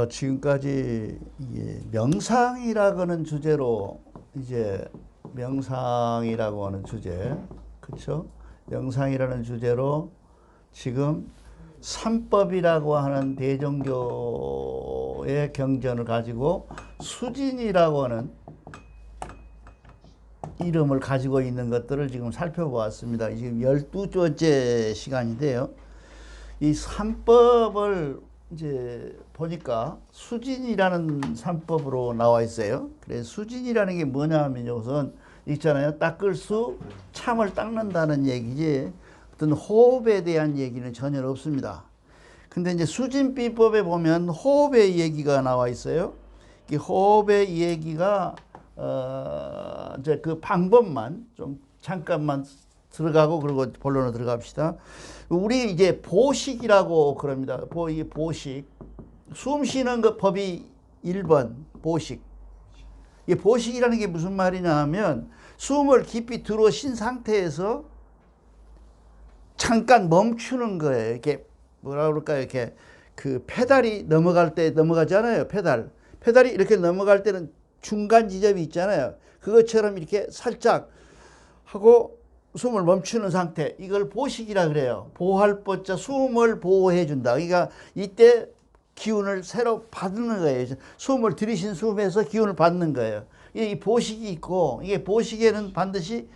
지금까지 이게 명상이라고 하는 주제로 이제 명상이라고 하는 주제, 그렇죠? 명상이라는 주제로 지금 삼법이라고 하는 대종교의 경전을 가지고 수진이라고 하는 이름을 가지고 있는 것들을 지금 살펴보았습니다. 지금 12번째 시간인데요. 이 삼법을 이제 보니까 수진이라는 삼법으로 나와 있어요. 그래서 수진이라는 게 뭐냐 하면 우선 있잖아요. 닦을 수, 참을 닦는다는 얘기지 어떤 호흡에 대한 얘기는 전혀 없습니다. 근데 이제 수진비법에 보면 호흡의 얘기가 나와 있어요. 이 호흡의 얘기가 이제 그 방법만 좀 잠깐만 들어가고 그리고 본론으로 들어갑시다. 우리 이제 보식이라고 그럽니다. 이게 보식. 숨 쉬는 그 법이 1번 보식. 이 보식이라는 게 무슨 말이냐 하면 숨을 깊이 들어 쉰 상태에서 잠깐 멈추는 거예요. 이렇게 뭐라 그럴까요? 이렇게 그 페달이 넘어갈 때 넘어가잖아요. 페달이 이렇게 넘어갈 때는 중간 지점이 있잖아요. 그것처럼 이렇게 살짝 하고 숨을 멈추는 상태, 이걸 보식이라 그래요. 보할 보자, 숨을 보호해 준다. 그러니까 이때 기운을 새로 받는 거예요. 숨을 들이신 숨에서 기운을 받는 거예요. 이 보식이 있고, 이게 보식에는 반드시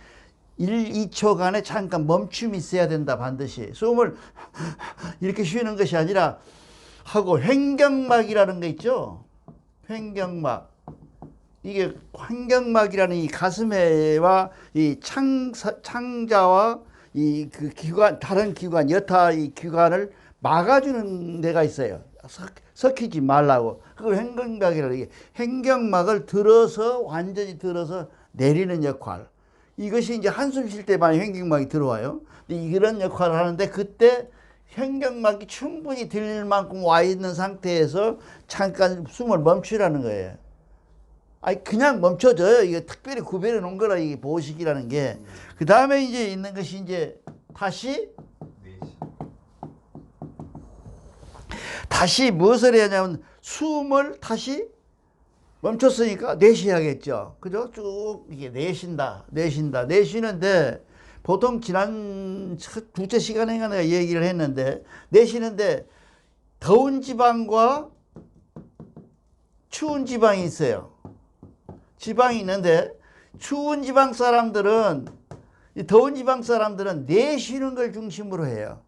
1, 2초간에 잠깐 멈춤이 있어야 된다. 반드시 숨을 이렇게 쉬는 것이 아니라 하고, 횡격막이라는 거 있죠. 횡격막. 이게 환경막이라는 이 가슴에와 이 창자와 이 그 기관, 다른 기관, 여타 이 기관을 막아주는 데가 있어요. 섞이지 말라고. 그걸 횡격막이라는 게, 횡격막을 들어서 완전히 들어서 내리는 역할. 이것이 이제 한숨 쉴 때만 횡격막이 들어와요. 이런 역할을 하는데, 그때 횡격막이 충분히 들릴 만큼 와 있는 상태에서 잠깐 숨을 멈추라는 거예요. 아니 그냥 멈춰져요. 이게 특별히 구별해 놓은 거라, 이게 보식이라는 게. 그 다음에 이제 있는 것이 이제 다시 무엇을 해야 하냐면 숨을 다시 멈췄으니까 내쉬어야겠죠. 그죠? 쭉 이게 내쉬는데 보통 지난 두째 시간에 내가 얘기를 했는데, 내쉬는데 더운 지방과 추운 지방이 있어요. 지방이 있는데, 추운 지방 사람들은, 더운 지방 사람들은 내쉬는 걸 중심으로 해요.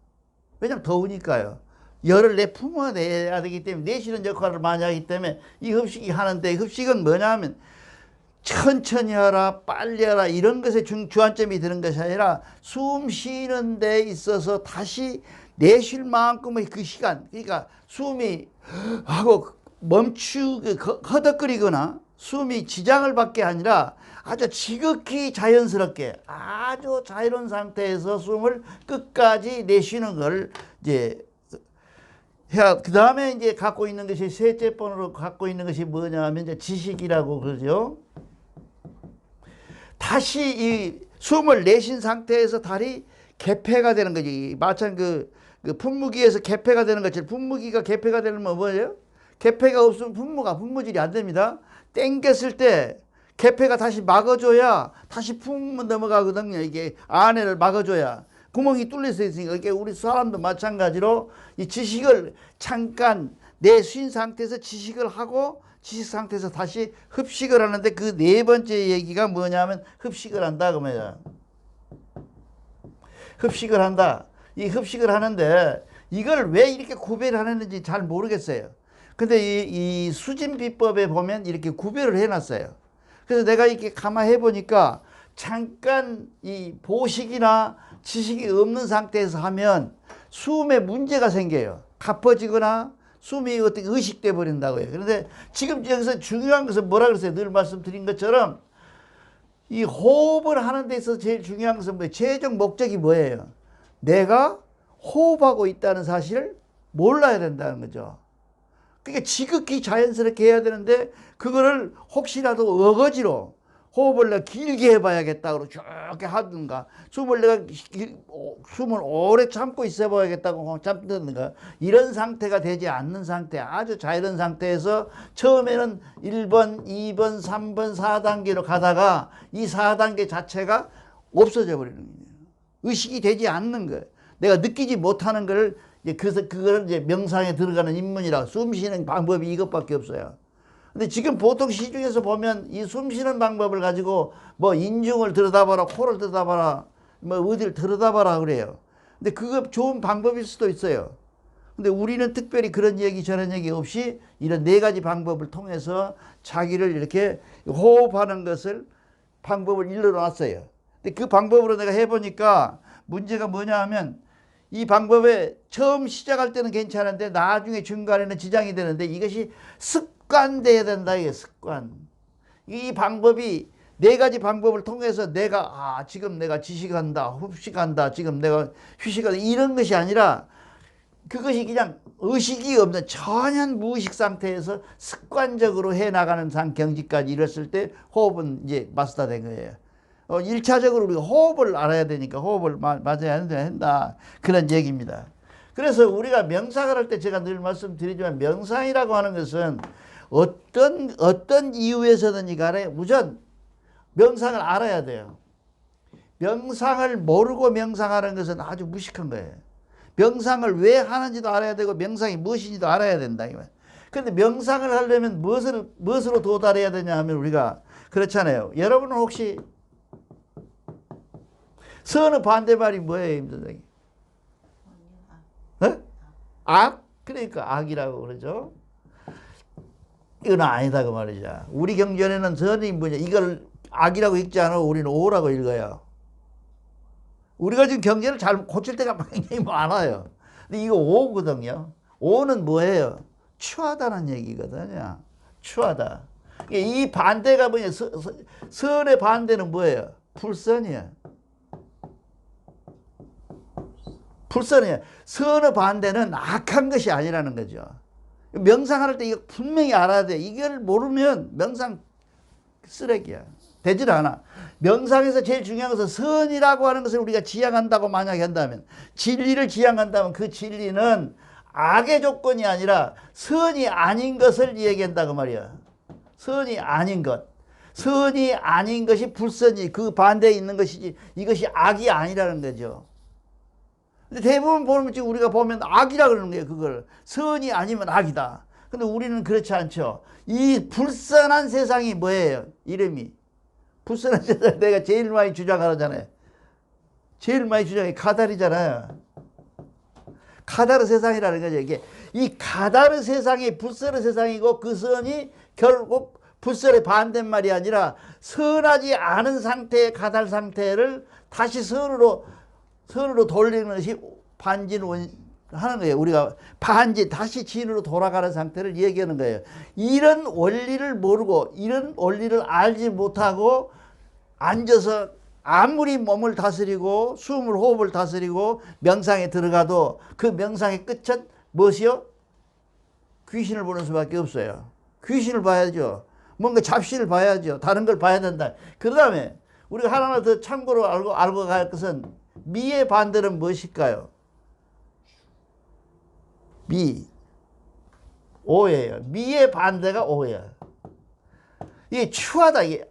왜냐면 더우니까요. 열을 내뿜어내야 되기 때문에 내쉬는 역할을 많이 하기 때문에 이 흡식이 하는데, 흡식은 뭐냐 하면 천천히 하라, 빨리 하라, 이런 것에 주안점이 드는 것이 아니라 숨 쉬는 데 있어서 다시 내쉴 만큼의 그 시간, 그러니까 숨이 하고 허덕거리거나 숨이 지장을 받게 아니라 아주 지극히 자연스럽게, 아주 자유로운 상태에서 숨을 끝까지 내쉬는 걸 이제 해야. 그 다음에 이제 갖고 있는 것이, 셋째 번으로 갖고 있는 것이 뭐냐 하면 이제 지식이라고 그러죠. 다시 이 숨을 내쉰 상태에서 다리 개폐가 되는 거지. 마찬 그 분무기에서 개폐가 되는 것처럼, 분무기가 개폐가 되려면 뭐예요? 개폐가 없으면 분무질이 안 됩니다. 땡겼을 때 개폐가 다시 막아줘야 다시 풍 넘어가거든요. 이게 안에를 막아줘야 구멍이 뚫려 있으니까. 이게 우리 사람도 마찬가지로 이 지식을 잠깐 내쉰 상태에서 지식을 하고, 지식 상태에서 다시 흡식을 하는데, 그 네 번째 얘기가 뭐냐면 흡식을 한다 그 말이야. 흡식을 한다. 이 흡식을 하는데 이걸 왜 이렇게 구별하는지 잘 모르겠어요. 근데 이 수진비법에 보면 이렇게 구별을 해놨어요. 그래서 내가 이렇게 가만히 해보니까 잠깐 이 보식이나 지식이 없는 상태에서 하면 숨에 문제가 생겨요. 가빠지거나 숨이 어떻게 의식돼 버린다고요. 그런데 지금 여기서 중요한 것은 뭐라 그랬어요? 늘 말씀드린 것처럼 이 호흡을 하는 데 있어서 제일 중요한 것은 뭐예요? 최종 목적이 뭐예요? 내가 호흡하고 있다는 사실을 몰라야 된다는 거죠. 그러니까 지극히 자연스럽게 해야 되는데, 그거를 혹시라도 어거지로 호흡을 내가 길게 해봐야겠다고 쭉 하든가, 숨을 오래 참고 있어 봐야겠다고 참든가, 이런 상태가 되지 않는 상태, 아주 자이런 상태에서 처음에는 1번, 2번, 3번, 4단계로 가다가 이 4단계 자체가 없어져 버리는 거예요. 의식이 되지 않는 거예요. 내가 느끼지 못하는 걸, 그래서 그걸 이제 명상에 들어가는 입문이라고, 숨 쉬는 방법이 이것밖에 없어요. 근데 지금 보통 시중에서 보면 이 숨 쉬는 방법을 가지고 뭐 인중을 들여다봐라, 코를 들여다봐라, 뭐 어디를 들여다봐라 그래요. 근데 그거 좋은 방법일 수도 있어요. 근데 우리는 특별히 그런 얘기 저런 얘기 없이 이런 4가지 방법을 통해서 자기를 이렇게 호흡하는 것을 방법을 일러 놨어요. 근데 그 방법으로 내가 해보니까 문제가 뭐냐 하면, 이 방법에 처음 시작할 때는 괜찮은데 나중에 중간에는 지장이 되는데, 이것이 습관돼야 된다. 이게 습관. 이 방법이 4가지 방법을 통해서 내가 지금 내가 지식한다, 흡식한다, 지금 내가 휴식한다, 이런 것이 아니라 그것이 그냥 의식이 없는 전혀 무의식 상태에서 습관적으로 해나가는 경지까지 이뤘을 때 호흡은 이제 마스터된 거예요. 1차적으로 우리가 호흡을 알아야 되니까 호흡을 맞아야 한다. 그런 얘기입니다. 그래서 우리가 명상을 할 때 제가 늘 말씀드리지만, 명상이라고 하는 것은 어떤 이유에서든지 간에 우선 명상을 알아야 돼요. 명상을 모르고 명상하는 것은 아주 무식한 거예요. 명상을 왜 하는지도 알아야 되고 명상이 무엇인지도 알아야 된다. 그런데 명상을 하려면 무엇으로 도달해야 되냐 하면, 우리가 그렇잖아요. 여러분은 혹시 선의 반대말이 뭐예요, 임선생님? 악? 그러니까 악이라고 그러죠. 이건 아니다 그 말이죠. 우리 경전에는 선이 뭐냐, 이걸 악이라고 읽지 않고 우리는 오라고 읽어요. 우리가 지금 경전을 잘 고칠 때가 굉장히 많아요. 근데 이거 오거든요. 오는 뭐예요? 추하다는 얘기거든요. 추하다. 이 반대가 뭐냐, 선의 반대는 뭐예요? 불선이야. 불선이에요. 선의 반대는 악한 것이 아니라는 거죠. 명상할 때 이거 분명히 알아야 돼. 이걸 모르면 명상 쓰레기야. 되질 않아. 명상에서 제일 중요한 것은 선이라고 하는 것을 우리가 지향한다고 만약에 한다면, 진리를 지향한다면 그 진리는 악의 조건이 아니라 선이 아닌 것을 얘기한다고 말이야. 선이 아닌 것. 선이 아닌 것이 불선이, 그 반대에 있는 것이지, 이것이 악이 아니라는 거죠. 근데 대부분 보면 지금 우리가 보면 악이라 그러는 거예요. 그걸 선이 아니면 악이다. 근데 우리는 그렇지 않죠. 이 불선한 세상이 뭐예요? 이름이 불선한 세상. 내가 제일 많이 주장하잖아요. 제일 많이 주장이 카다르잖아요. 카다르 세상이라는 거죠. 이게 이 카다르 세상이 불선의 세상이고, 그 선이 결국 불선의 반대말이 아니라 선하지 않은 상태의 카다르 상태를 다시 선으로 돌리는 것이 반진원 하는 거예요. 우리가 다시 진으로 돌아가는 상태를 얘기하는 거예요. 이런 원리를 모르고, 이런 원리를 알지 못하고 앉아서 아무리 몸을 다스리고 호흡을 다스리고 명상에 들어가도 그 명상의 끝은 무엇이요? 귀신을 보는 수밖에 없어요. 귀신을 봐야죠. 뭔가 잡신을 봐야죠. 다른 걸 봐야 된다. 그 다음에 우리가 하나 더 참고로 알고 갈 것은, 미의 반대는 무엇일까요? 오예요. 미의 반대가 오예요. 이게 추하다. 이게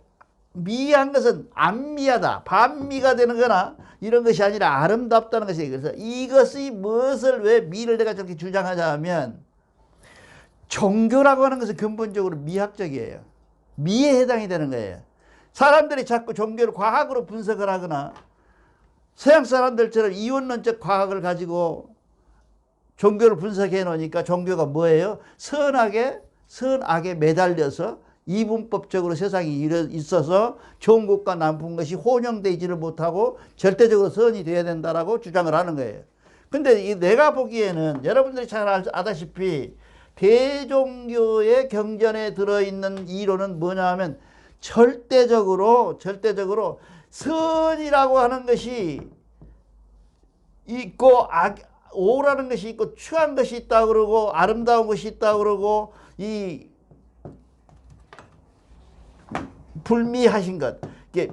미한 것은 안미하다, 반미가 되는 거나 이런 것이 아니라 아름답다는 것이에요. 그래서 이것이 무엇을, 왜 미를 내가 저렇게 주장하자 하면, 종교라고 하는 것은 근본적으로 미학적이에요. 미에 해당이 되는 거예요. 사람들이 자꾸 종교를 과학으로 분석을 하거나, 서양 사람들처럼 이원론적 과학을 가지고 종교를 분석해 놓으니까 종교가 뭐예요? 선악에 매달려서 이분법적으로 세상이 있어서 좋은 것과 나쁜 것이 혼용되지를 못하고 절대적으로 선이 되어야 된다라고 주장을 하는 거예요. 근데 내가 보기에는 여러분들이 잘 아다시피 대종교의 경전에 들어있는 이론은 뭐냐 하면, 절대적으로 선이라고 하는 것이 있고, 오라는 것이 있고, 추한 것이 있다고 그러고, 아름다운 것이 있다고 그러고, 이 불미하신 것, 이게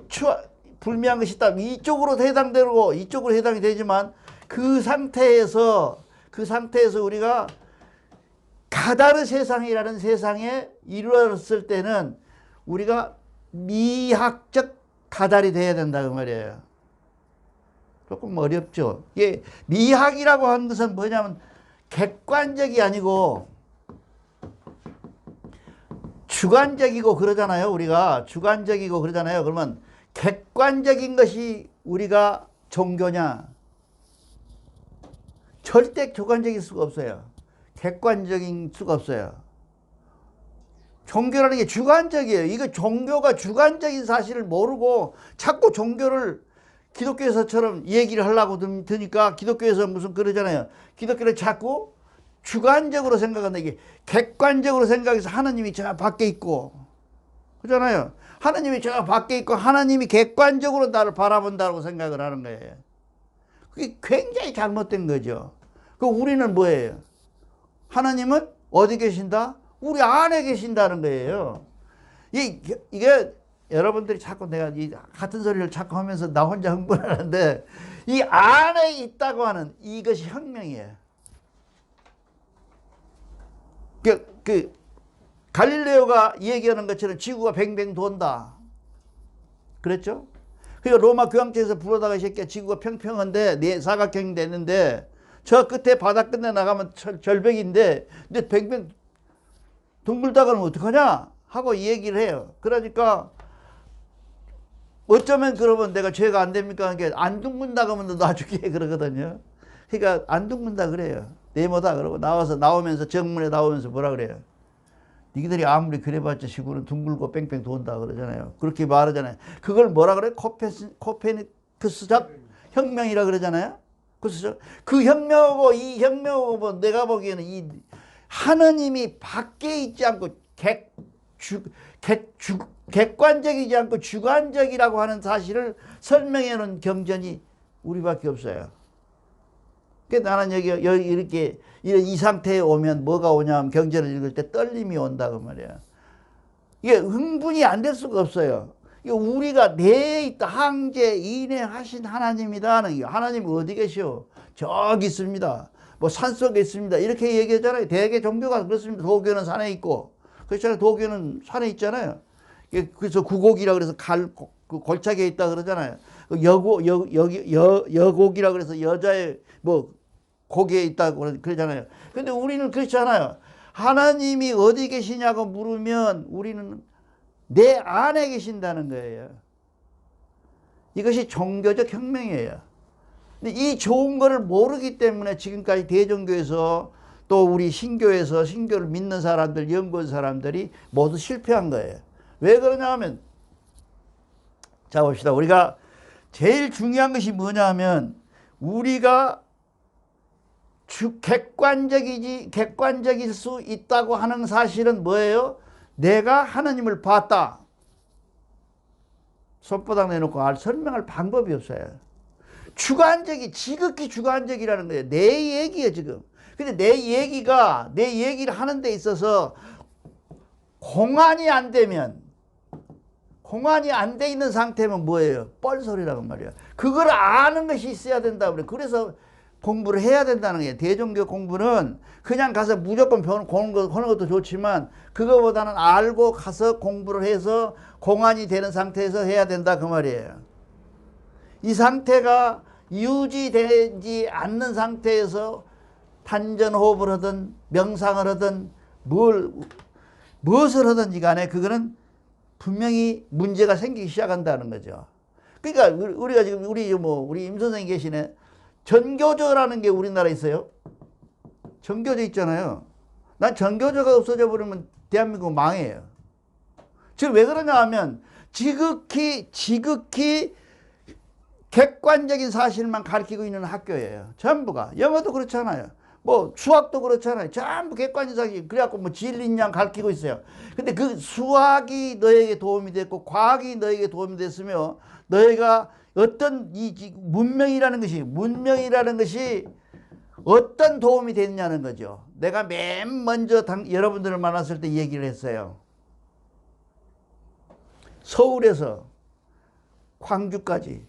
불미한 것이 있다. 이쪽으로 해당되고 이쪽으로 해당이 되지만 그 상태에서 우리가 가다르 세상이라는 세상에 이르렀을 때는 우리가 미학적 가달이 돼야 된다 그 말이에요. 조금 어렵죠. 이게 미학이라고 하는 것은 뭐냐면 객관적이 아니고 주관적이고 그러잖아요. 우리가 주관적이고 그러잖아요. 그러면 객관적인 것이 우리가 종교냐? 절대 주관적일 수가 없어요. 객관적인 수가 없어요. 종교라는 게 주관적이에요. 이거 종교가 주관적인 사실을 모르고 자꾸 종교를 기독교에서처럼 얘기를 하려고 드니까 기독교에서 무슨 그러잖아요. 기독교를 자꾸 주관적으로 생각한다. 이게 객관적으로 생각해서 하나님이 저 밖에 있고 그러잖아요. 하나님이 저 밖에 있고 하나님이 객관적으로 나를 바라본다고 생각을 하는 거예요. 그게 굉장히 잘못된 거죠. 그 우리는 뭐예요? 하나님은 어디 계신다? 우리 안에 계신다는 거예요. 이게 여러분들이 자꾸 내가 이 같은 소리를 자꾸 하면서 나 혼자 흥분하는데 이 안에 있다고 하는 이것이 혁명이에요. 갈릴레오가 얘기하는 것처럼 지구가 뱅뱅 돈다. 그랬죠? 그러니까 로마 교황청에서 부르다가 이 새끼야 지구가 평평한데 네 사각형이 됐는데 저 끝에 바다 끝에 나가면 절벽인데 근데 뱅뱅 둥글다 그러면 어떡하냐 하고 얘기를 해요. 그러니까 어쩌면 그러면 내가 죄가 안 됩니까? 안 둥근다 그러면 나중에 그러거든요. 그러니까 안 둥근다 그래요. 네모다 그러고 나오면서 정문에 나오면서 뭐라 그래요? 니들이 아무리 그래봤자 지구는 둥글고 뺑뺑 돈다 그러잖아요. 그렇게 말하잖아요. 그걸 뭐라 그래? 코페니쿠스적 혁명이라 그러잖아요. 그래서 그 혁명하고 이 혁명하고 뭐 내가 보기에는 이 하느님이 밖에 있지 않고 객관적이지 않고 주관적이라고 하는 사실을 설명해 놓은 경전이 우리밖에 없어요. 그래서 나는 여기 이렇게 이 상태에 오면 뭐가 오냐면 경전을 읽을 때 떨림이 온다고 말이야. 이게 흥분이 안 될 수가 없어요. 우리가 내에 있다 항제 인해하신 하나님이다 하는 게 하나님이 어디 계시오? 저기 있습니다. 뭐 산속에 있습니다. 이렇게 얘기하잖아요. 대개 종교가 그렇습니다. 도교는 산에 있고 그렇잖아요. 도교는 산에 있잖아요. 그래서 구곡이라 그래서 그 골짜기에 있다 그러잖아요. 여곡이라 그래서 여자의 뭐 고기에 있다고 그러잖아요. 근데 우리는 그렇지 않아요. 하나님이 어디 계시냐고 물으면 우리는 내 안에 계신다는 거예요. 이것이 종교적 혁명이에요. 근데 이 좋은 거를 모르기 때문에 지금까지 대종교에서 또 우리 신교에서 신교를 믿는 사람들, 연구한 사람들이 모두 실패한 거예요. 왜 그러냐 하면 자 봅시다. 우리가 제일 중요한 것이 뭐냐 하면 우리가 객관적일 수 있다고 하는 사실은 뭐예요? 내가 하나님을 봤다. 손바닥 내놓고 설명할 방법이 없어요. 지극히 주관적이라는 거예요. 내 얘기예요, 지금. 근데 내 얘기를 하는 데 있어서 공안이 안 돼 있는 상태면 뭐예요? 뻘소리라고 말이야. 그걸 아는 것이 있어야 된다고 그래. 그래서 공부를 해야 된다는 거예요. 대종교 공부는 그냥 가서 무조건 배우는 것도 좋지만 그거보다는 알고 가서 공부를 해서 공안이 되는 상태에서 해야 된다 그 말이에요. 이 상태가 유지되지 않는 상태에서 탄전호흡을 하든 명상을 하든 무엇을 하든지 간에 그거는 분명히 문제가 생기기 시작한다는 거죠. 그러니까 우리가 지금 우리 임 선생님 계시네. 전교조라는 게 우리나라에 있어요. 전교조 있잖아요. 난 전교조가 없어져 버리면 대한민국 망해요. 지금 왜 그러냐 하면 지극히 객관적인 사실만 가르치고 있는 학교예요. 전부가. 영어도 그렇잖아요. 뭐 수학도 그렇잖아요. 전부 객관적 사실. 그래갖고 뭐 진리냐 가르치고 있어요. 근데 그 수학이 너에게 도움이 됐고 과학이 너에게 도움이 됐으며 너희가 어떤 문명이라는 것이 어떤 도움이 됐냐는 거죠. 내가 맨 먼저 여러분들을 만났을 때 얘기를 했어요. 서울에서 광주까지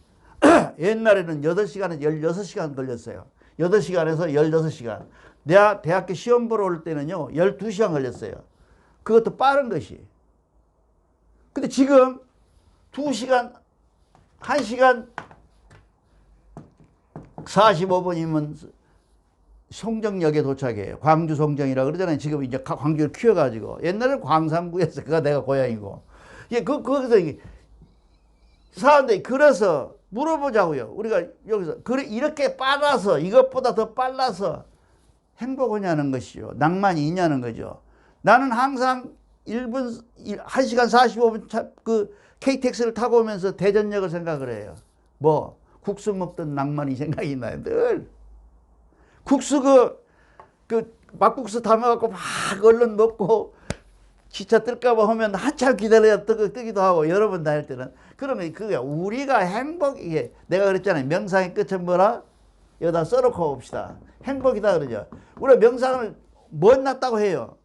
옛날에는 8시간에서 16시간 걸렸어요. 8시간에서 16시간. 내가 대학교 시험 보러 올 때는요, 12시간 걸렸어요. 그것도 빠른 것이. 근데 지금 2시간, 1시간 45분이면 송정역에 도착해요. 광주 송정이라고 그러잖아요. 지금 이제 광주를 키워가지고. 옛날에는 광산구에서 그가 내가 고향이고. 예, 거기서 사람들이 그래서 물어보자고요. 우리가 여기서 이렇게 빨라서 이것보다 더 빨라서 행복하냐는 것이죠. 낭만이 있냐는 거죠. 나는 항상 1시간 45분 그 KTX를 타고 오면서 대전역을 생각을 해요. 뭐 국수 먹던 낭만이 생각이 나요. 늘 국수 그 막국수 담아갖고 막 얼른 먹고 기차 뜰까봐 하면 한참 기다려야 뜨기도 하고 여러 번 다닐 때는 그러면 그게 우리가 행복이게 내가 그랬잖아요. 명상의 끝은 뭐라? 여기다 써놓고 봅시다. 행복이다 그러죠. 우리가 명상을 뭐 났다고 해요?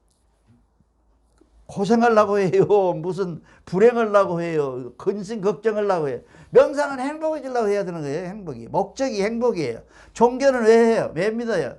고생하려고 해요. 무슨 불행하려고 해요. 근심 걱정하려고 해요. 명상은 행복해지려고 해야 되는 거예요. 행복이. 목적이 행복이에요. 종교는 왜 해요? 왜 믿어요?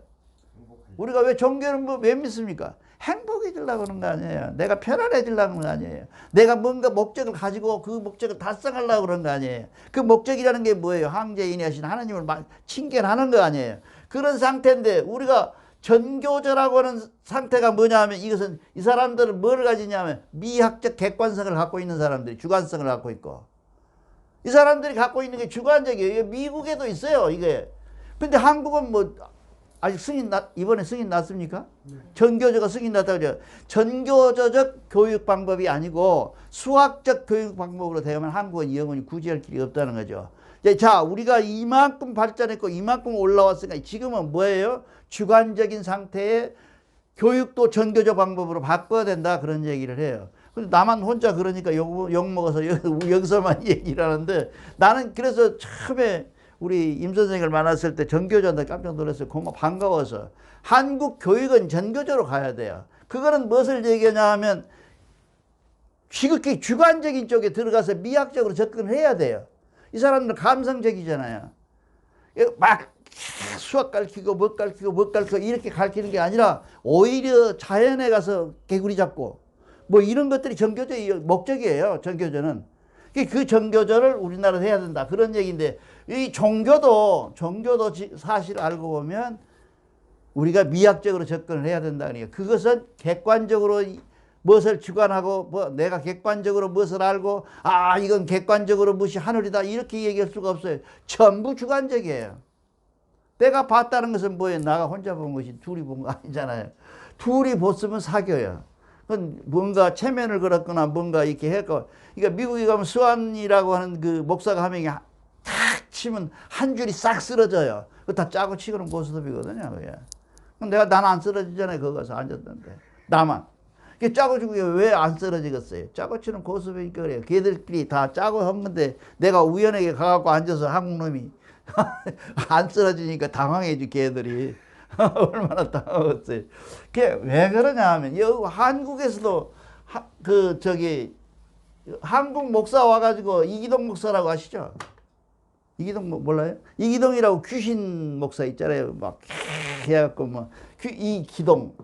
우리가 왜 종교는 왜 믿습니까? 행복해지려고 하는 거 아니에요. 내가 편안해지려고 하는 거 아니에요. 내가 뭔가 목적을 가지고 그 목적을 달성하려고 그런 거 아니에요. 그 목적이라는 게 뭐예요? 황제인이하신 하나님을 칭견하는 거 아니에요. 그런 상태인데 우리가 전교조라고 하는 상태가 뭐냐 하면 이것은 이 사람들은 뭘 가지냐면 미학적 객관성을 갖고 있는 사람들이 주관성을 갖고 있고 이 사람들이 갖고 있는 게 주관적이에요. 이게 미국에도 있어요. 이게. 근데 한국은 뭐 아직 이번에 승인 났습니까? 네. 전교조가 승인 났다고 그래요. 전교조적 교육 방법이 아니고 수학적 교육 방법으로 되면 한국은 영원히 구제할 길이 없다는 거죠. 자, 우리가 이만큼 발전했고 이만큼 올라왔으니까 지금은 뭐예요? 주관적인 상태의 교육도 전교조 방법으로 바꿔야 된다 그런 얘기를 해요. 근데 나만 혼자 그러니까 욕먹어서 여기서만 얘기를 하는데 나는 그래서 처음에 우리 임 선생을 만났을 때 전교조한테 깜짝 놀랐어요. 고마 반가워서. 한국 교육은 전교조로 가야 돼요. 그거는 무엇을 얘기하냐 하면 지극히 주관적인 쪽에 들어가서 미학적으로 접근을 해야 돼요. 이 사람들은 감성적이잖아요. 막 수학 가르치고 뭐 가르치고 이렇게 가르치는 게 아니라 오히려 자연에 가서 개구리 잡고 뭐 이런 것들이 전교조의 목적이에요. 전교조는. 그 전교조를 우리나라에서 해야 된다. 그런 얘기인데 이 종교도 사실 알고 보면 우리가 미학적으로 접근을 해야 된다. 그러니까 그것은 객관적으로 무엇을 주관하고 뭐 내가 객관적으로 무엇을 알고 이건 객관적으로 무엇이 하늘이다 이렇게 얘기할 수가 없어요. 전부 주관적이에요. 내가 봤다는 것은 뭐예요? 나가 혼자 본 것이 둘이 본 거 아니잖아요. 둘이 봤으면 사겨요. 그건 뭔가 체면을 걸었거나 뭔가 이렇게 했고 그러니까 미국에 가면 스완이라고 하는 그 목사가 한 명이 탁 치면 한 줄이 싹 쓰러져요. 그거 다 짜고 치고는 고스톱이거든요. 그게. 나는 안 쓰러지잖아요. 거기 가서 앉았는데. 나만. 짜고 치고 왜 안 쓰러지겠어요? 짜고 치는 고스톱이니까 그래요. 걔들끼리 다 짜고 한 건데 내가 우연하게 가갖고 앉아서 한국 놈이 안 쓰러지니까 당황해지 걔들이. 얼마나 당황했어요. 그게 왜 그러냐 하면 여기 한국에서도 한국 목사 와가지고 이기동 목사라고 아시죠? 이기동 몰라요? 이기동이라고 귀신 목사 있잖아요. 막 해갖고 뭐 이기동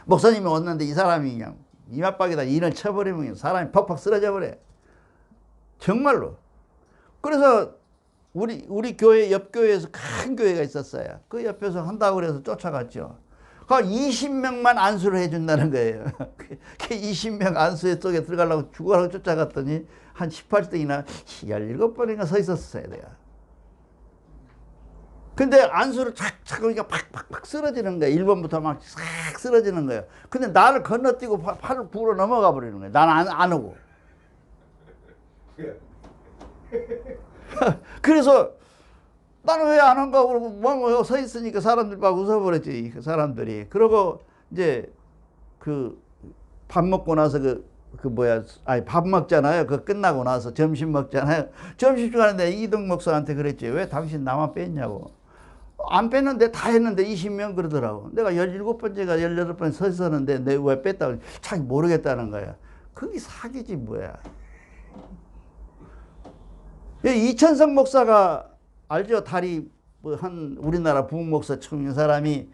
목사님이 왔는데 이 사람이 그냥 이마박에다 인을 쳐버리면 사람이 퍽퍽 쓰러져 버려요. 정말로. 그래서 우리 교회 옆 교회에서 큰 교회가 있었어요. 그 옆에서 한다고 그래서 쫓아갔죠. 그 20명만 안수를 해준다는 거예요. 그 20명 안수회 속에 들어가려고 죽어라고 쫓아갔더니 한 18등이나 17번인가 서 있었어요, 내가. 근데 안수를 착착 하니까 팍팍팍 쓰러지는 거예요. 1번부터 막 싹 쓰러지는 거예요. 근데 나를 건너뛰고 팔을 구로 넘어가 버리는 거예요. 나는 안 오고. 그래서 나는 왜 안 한가 그러고 뭐 서 있으니까 사람들 막 웃어버렸지. 그 사람들이. 그러고 이제 그 밥 먹고 나서 밥 먹잖아요. 그 끝나고 나서 점심 먹잖아요. 점심시간에 이기동 목사한테 그랬지. 왜 당신 나만 뺐냐고. 안 뺐는데 다 했는데 20명 그러더라고. 내가 17번째가 18번 서 있었는데 내가 왜 뺐다고 참 모르겠다는 거야. 그게 사기지 뭐야. 이천성 목사가 알죠? 다리 한 우리나라 부흥목사 청년 사람이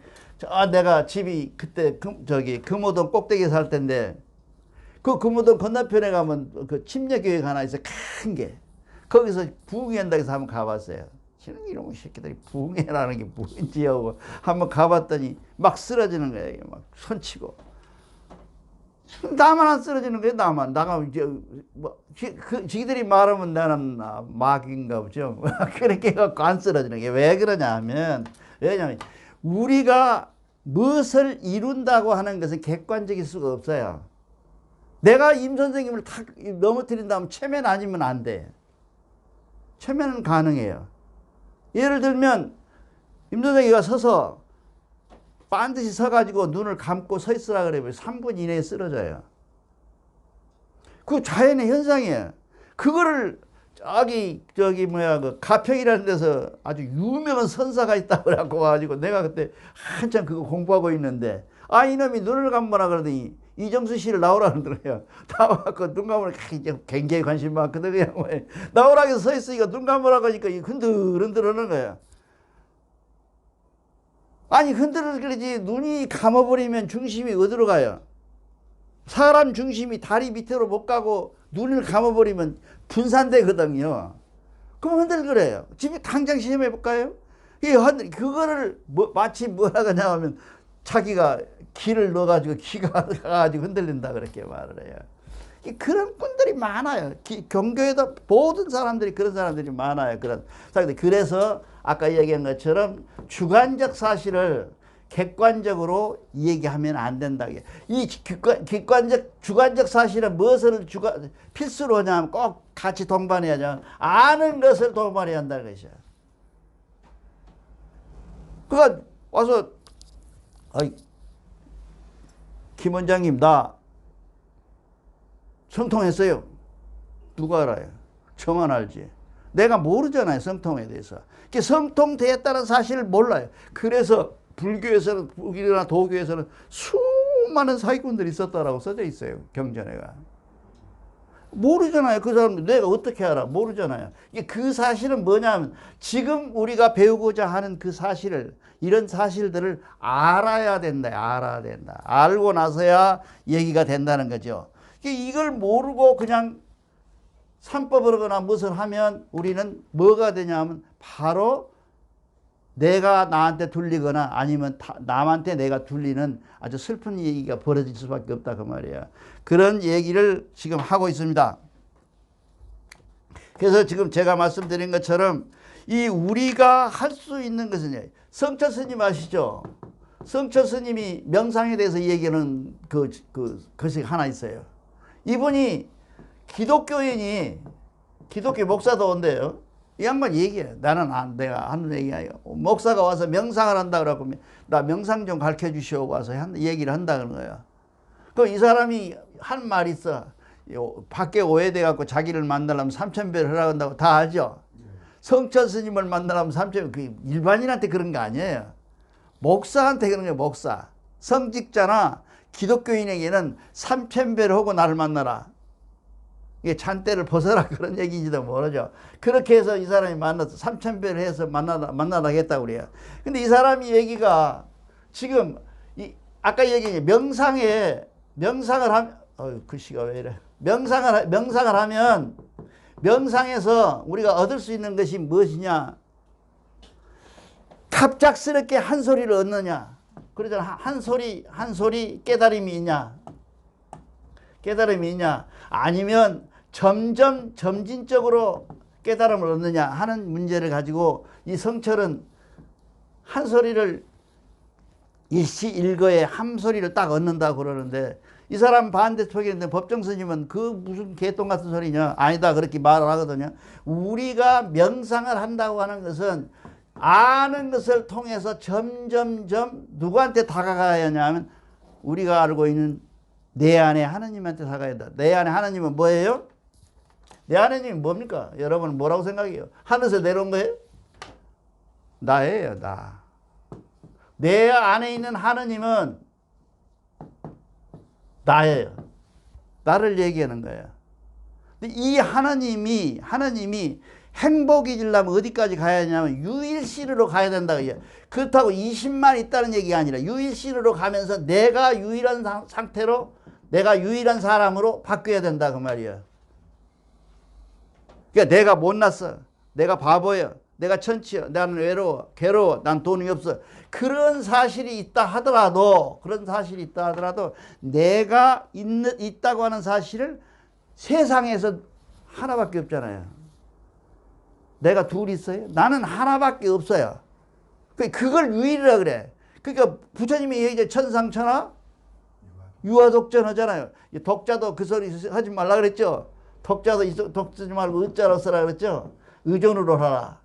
내가 집이 그때 금호동 꼭대기에 살 텐데 그 금호동 건너편에 가면 그 침례교회가 하나 있어 큰 게 거기서 부흥회한다고 해서 한번 가봤어요. 이런 새끼들이 부흥회라는 게 뭔지 하고 한번 가봤더니 막 쓰러지는 거예요. 막 손치고 나만 안 쓰러지는 거예요. 나가 이제 뭐 지들이 말하면 나는 마귀인가 보죠. 그렇게 해갖고 안 쓰러지는 게 왜 그러냐 하면 왜냐면 우리가 무엇을 이룬다고 하는 것은 객관적일 수가 없어요. 내가 임 선생님을 탁 넘어뜨린다면 체면 아니면 안 돼. 체면은 가능해요. 예를 들면 임 선생님이 서서 반드시 서가지고 눈을 감고 서 있으라 그러면 3분 이내에 쓰러져요. 그 자연의 현상이에요. 그거를 그 가평이라는 데서 아주 유명한 선사가 있다고 그래갖고 가지고 내가 그때 한참 그거 공부하고 있는데 이놈이 눈을 감으라 그러더니 이정수 씨를 나오라 그러더래요. 나와갖고 눈 감으라 굉장히 관심 많거든. 그냥 나오라 해서 서 있으니까 눈 감으라 하니까 흔들흔들 하는 거야. 아니 흔들흔들지 눈이 감아버리면 중심이 어디로 가요? 사람 중심이 다리 밑으로 못 가고 눈을 감아버리면 분산되거든요. 그럼 흔들거려요. 지금 당장 시험해 볼까요? 그거를 마치 뭐라고 하냐면 자기가 기를 넣어가지고 기가 가가지고 흔들린다 그렇게 말을 해요. 그런 분들이 많아요. 경교에도 모든 사람들이 그런 사람들이 많아요. 그래서 아까 얘기한 것처럼 주관적 사실을 객관적으로 얘기하면 안 된다. 이 주관적 사실은 무엇을 필수로 하냐면 꼭 같이 동반해야죠. 아는 것을 동반해야 한다는 것이야. 그러니까 와서 김 원장님 나 성통했어요. 누가 알아요? 저만 알지. 내가 모르잖아요. 성통에 대해서. 성통되었다는 사실을 몰라요. 그래서 불교에서는 불교나 도교에서는 수많은 사기꾼들이 있었다라고 써져 있어요. 경전에가. 모르잖아요. 그 사람 내가 어떻게 알아? 모르잖아요. 그 사실은 뭐냐면 지금 우리가 배우고자 하는 그 사실을 이런 사실들을 알아야 된다. 알아야 된다. 알고 나서야 얘기가 된다는 거죠. 이걸 모르고 그냥 삼법을 하거나 무엇을 하면 우리는 뭐가 되냐면 바로 내가 나한테 둘리거나 아니면 남한테 내가 둘리는 아주 슬픈 얘기가 벌어질 수밖에 없다 그 말이야. 그런 얘기를 지금 하고 있습니다. 그래서 지금 제가 말씀드린 것처럼 이 우리가 할 수 있는 것은 성철 스님 아시죠? 성철 스님이 명상에 대해서 얘기하는 것이 하나 있어요. 이분이 기독교인이 기독교 목사도 온대요. 이 양반 얘기해. 내가 하는 얘기가 아니고 목사가 와서 명상을 한다 그러고 나 명상 좀 가르쳐 주시오 와서 얘기를 한다 그런 거예요. 그럼 이 사람이 한 말이 있어. 밖에 오해돼 갖고 자기를 만나려면 3,000배를 하라고 한다고 다 알죠. 성철 스님을 만나려면 3,000배. 그 일반인한테 그런 거 아니에요. 목사한테 그런 거예요. 목사. 성직자나 기독교인에게는 3,000배를 하고 나를 만나라. 이게 잔대를 벗어라 그런 얘기인지도 모르죠. 그렇게 해서 이 사람이 만나서 3,000배를 해서 만나라 했다고 그래요. 근데 이 사람이 얘기가 지금 아까 얘기한 명상을 하면 글씨가 왜 이래. 명상을 하면 명상에서 우리가 얻을 수 있는 것이 무엇이냐? 갑작스럽게 한 소리를 얻느냐? 그러잖아. 한 소리 깨달음이 있냐? 아니면 점진적으로 깨달음을 얻느냐 하는 문제를 가지고 이 성철은 한 소리를 일시일거에 한 소리를 딱 얻는다고 그러는데 이 사람 반대쪽에 법정 스님은 그 무슨 개똥 같은 소리냐? 아니다 그렇게 말을 하거든요. 우리가 명상을 한다고 하는 것은 아는 것을 통해서 점점점 누구한테 다가가야 하냐면 우리가 알고 있는 내 안에 하나님한테 다가가야 한다. 내 안에 하나님은 뭐예요? 내 하나님이 뭡니까? 여러분은 뭐라고 생각해요? 하늘에서 내려온 거예요? 나예요, 나. 내 안에 있는 하나님은 나예요. 나를 얘기하는 거예요. 근데 이 하나님이 행복해지려면 어디까지 가야 하냐면 유일신으로 가야 된다. 그렇다고 20만 있다는 얘기가 아니라 유일신으로 가면서 내가 유일한 상태로 내가 유일한 사람으로 바뀌어야 된다 그 말이에요. 그러니까 내가 못났어. 내가 바보야. 내가 천치야. 나는 외로워. 괴로워. 난 돈이 없어. 그런 사실이 있다 하더라도 내가 있다고 하는 사실을 세상에서 하나밖에 없잖아요. 내가 둘 있어요? 나는 하나밖에 없어요. 그걸 유일이라 그래. 그러니까 부처님이 얘기해 천상천하 유아독전 하잖아요. 독자도 그 소리 하지 말라 그랬죠. 독자도 독쓰지 말고 의자로 쓰라 그랬죠. 의존으로 하라.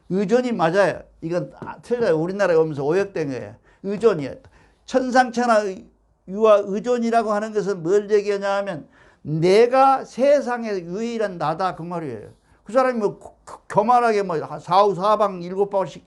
의존이 맞아요. 이건 틀려요. 우리나라에 오면서 오역된 거예요. 의존이에요. 천상천하 유아 의존이라고 하는 것은 뭘 얘기하냐 하면 내가 세상에 유일한 나다 그 말이에요. 그 사람이 뭐 교만하게 뭐 사후 사방 7방씩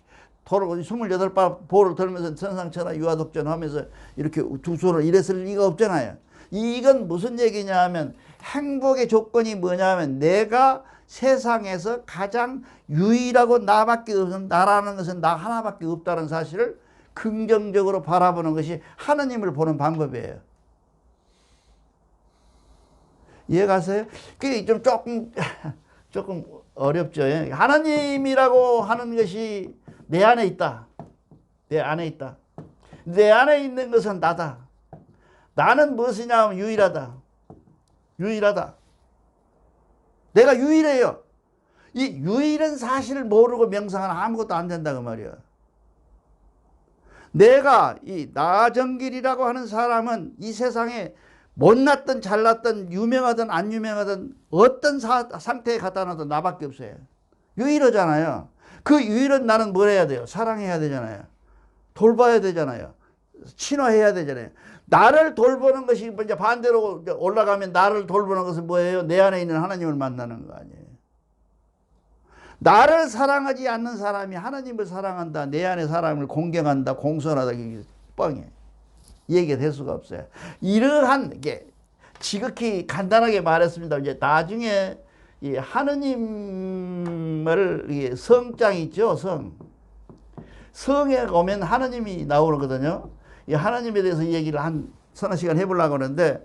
도로 28방 보를 들면서 천상천하 유아독전 하면서 이렇게 두 손을 이랬을 리가 없잖아요. 이건 무슨 얘기냐 하면 행복의 조건이 뭐냐 하면 내가 세상에서 가장 유일하고 나밖에 없는 나라는 것은 나 하나밖에 없다는 사실을 긍정적으로 바라보는 것이 하느님을 보는 방법이에요. 이해가세요? 그게 좀 조금 어렵죠. 하나님이라고 하는 것이 내 안에 있다. 내 안에 있다. 내 안에 있는 것은 나다. 나는 무엇이냐 하면 유일하다. 유일하다. 내가 유일해요. 이 유일한 사실을 모르고 명상은 아무것도 안 된다 그 말이야. 내가 이 나정길이라고 하는 사람은 이 세상에 못났든 잘났든 유명하든 안 유명하든 어떤 상태에 갖다 놔도 나밖에 없어요. 유일하잖아요. 그 유일한 나는 뭘 해야 돼요? 사랑해야 되잖아요. 돌봐야 되잖아요. 친화해야 되잖아요. 나를 돌보는 것이 이제 반대로 올라가면 나를 돌보는 것은 뭐예요? 내 안에 있는 하나님을 만나는 거 아니에요. 나를 사랑하지 않는 사람이 하나님을 사랑한다. 내 안에 사람을 공경한다. 공손하다. 이게 뻥이에요. 얘기가 될 수가 없어요. 이러한 게 지극히 간단하게 말했습니다. 이제 나중에 이 하느님을 성장 있죠. 성에 오면 하느님이 나오거든요. 이 하나님에 대해서 얘기를 한 서너 시간 해보려고 하는데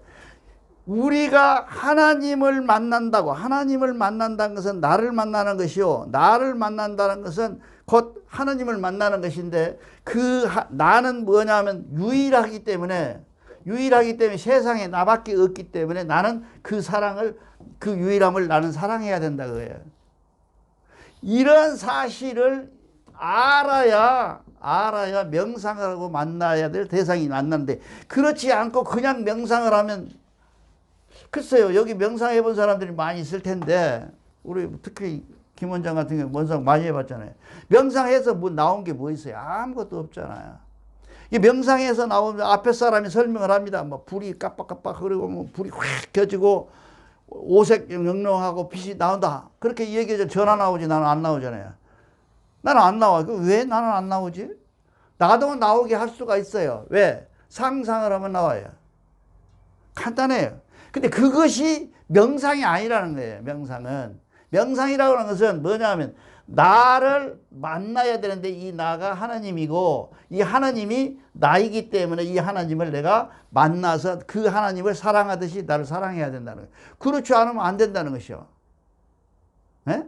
우리가 하나님을 만난다는 것은 나를 만나는 것이요. 나를 만난다는 것은 곧 하나님을 만나는 것인데 나는 뭐냐면 유일하기 때문에 세상에 나밖에 없기 때문에 나는 그 사랑을 그 유일함을 나는 사랑해야 된다 그거예요. 이런 사실을 알아야 명상을 하고 만나야 될 대상이 만나는데 그렇지 않고 그냥 명상을 하면 글쎄요. 여기 명상해 본 사람들이 많이 있을 텐데 우리 특히 김 원장 같은 경우 명상 많이 해봤잖아요. 명상해서 뭐 나온 게 뭐 있어요? 아무것도 없잖아요. 이 명상에서 나오면 앞에 사람이 설명을 합니다. 뭐 불이 깜빡깜빡 그리고 뭐 불이 확 켜지고 오색 영롱하고 빛이 나온다. 그렇게 얘기해서 전화 나오지 나는 안 나오잖아요. 나는 안 나와. 왜 나는 안 나오지? 나도 나오게 할 수가 있어요. 왜? 상상을 하면 나와요. 간단해요. 근데 그것이 명상이 아니라는 거예요. 명상이라고 하는 것은 뭐냐면 나를 만나야 되는데 이 나가 하나님이고 이 하나님이 나이기 때문에 이 하나님을 내가 만나서 그 하나님을 사랑하듯이 나를 사랑해야 된다는 거예요. 그렇지 않으면 안 된다는 것이요. 네?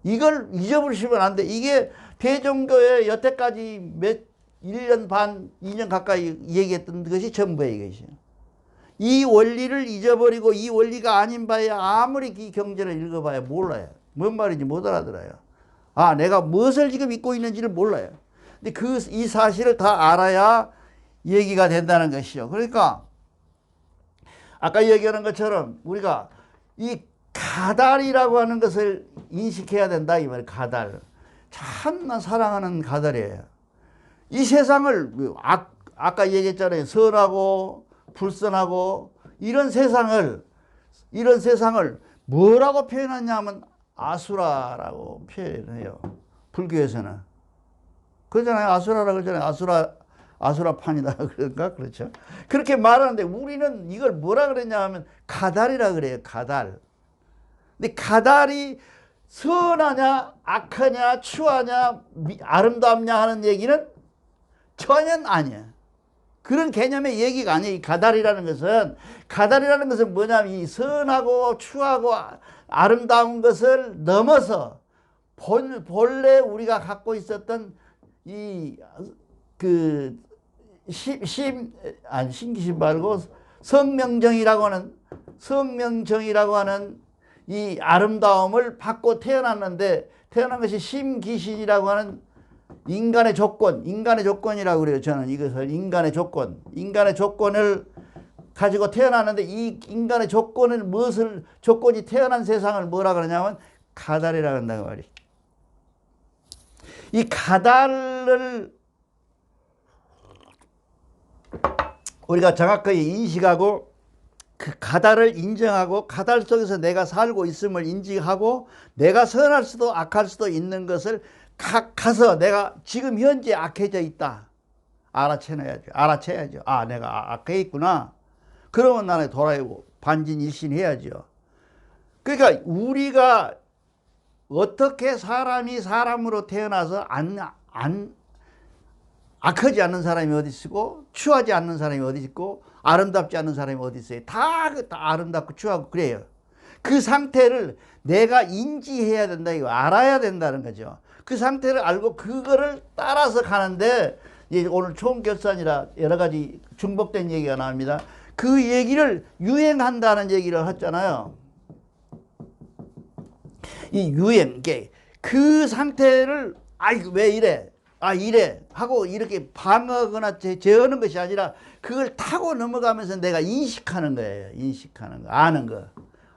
이걸 잊어버리시면 안 돼. 이게 대종교에 여태까지 1년 반, 2년 가까이 얘기했던 것이 전부예요. 이것이. 이 원리를 잊어버리고 이 원리가 아닌 바에 아무리 이 경전을 읽어봐야 몰라요. 뭔 말인지 못 알아들어요. 아, 내가 무엇을 지금 잊고 있는지를 몰라요. 근데 이 사실을 다 알아야 얘기가 된다는 것이죠. 그러니까 아까 얘기하는 것처럼 우리가 이 가달이라고 하는 것을 인식해야 된다 이 말이에요. 가달. 참나 사랑하는 가달이에요. 이 세상을 아까 얘기했잖아요. 선하고 불선하고 이런 세상을 뭐라고 표현하냐면 아수라라고 표현해요. 불교에서는. 그러잖아요. 아수라라고 그러잖아요. 아수라판이다 그런가 그렇죠. 그렇게 말하는데 우리는 이걸 뭐라 그랬냐 하면 가달이라 그래요. 가달. 근데 가달이 선하냐 악하냐 추하냐 아름답냐 하는 얘기는 전혀 아니에요. 그런 개념의 얘기가 아니에요. 이 가달이라는 것은 뭐냐면 이 선하고 추하고 아름다운 것을 넘어서 본래 우리가 갖고 있었던 신기심 말고 성명정이라고 하는 이 아름다움을 받고 태어난 것이 심기신이라고 하는 인간의 조건이라고 그래요. 저는 이것을 인간의 조건을 가지고 태어났는데 이 인간의 조건이 태어난 세상을 뭐라 그러냐면 가달이라고 한다고 말이에요. 이 가달을 우리가 정확하게 인식하고 그 가달을 인정하고 가달 속에서 내가 살고 있음을 인지하고 내가 선할 수도 악할 수도 있는 것을 가서 내가 지금 현재 악해져 있다. 알아채야죠. 아, 내가 악해 있구나. 그러면 나는 돌아오고 반진일신 해야죠. 그러니까 우리가 어떻게 사람이 사람으로 태어나서 악하지 않는 사람이 어디 있고 추하지 않는 사람이 어디 있고 아름답지 않은 사람이 어디 있어요. 다 아름답고 추하고 그래요. 그 상태를 내가 인지해야 된다. 이거 알아야 된다는 거죠. 그 상태를 알고 그거를 따라서 가는데 오늘 총결산이라 여러 가지 중복된 얘기가 나옵니다. 그 얘기를 유행한다는 얘기를 했잖아요. 이 유행, 그 상태를 왜 이래? 이래 하고 이렇게 방어하거나 제어하는 것이 아니라 그걸 타고 넘어가면서 내가 인식하는 거예요. 아는 거.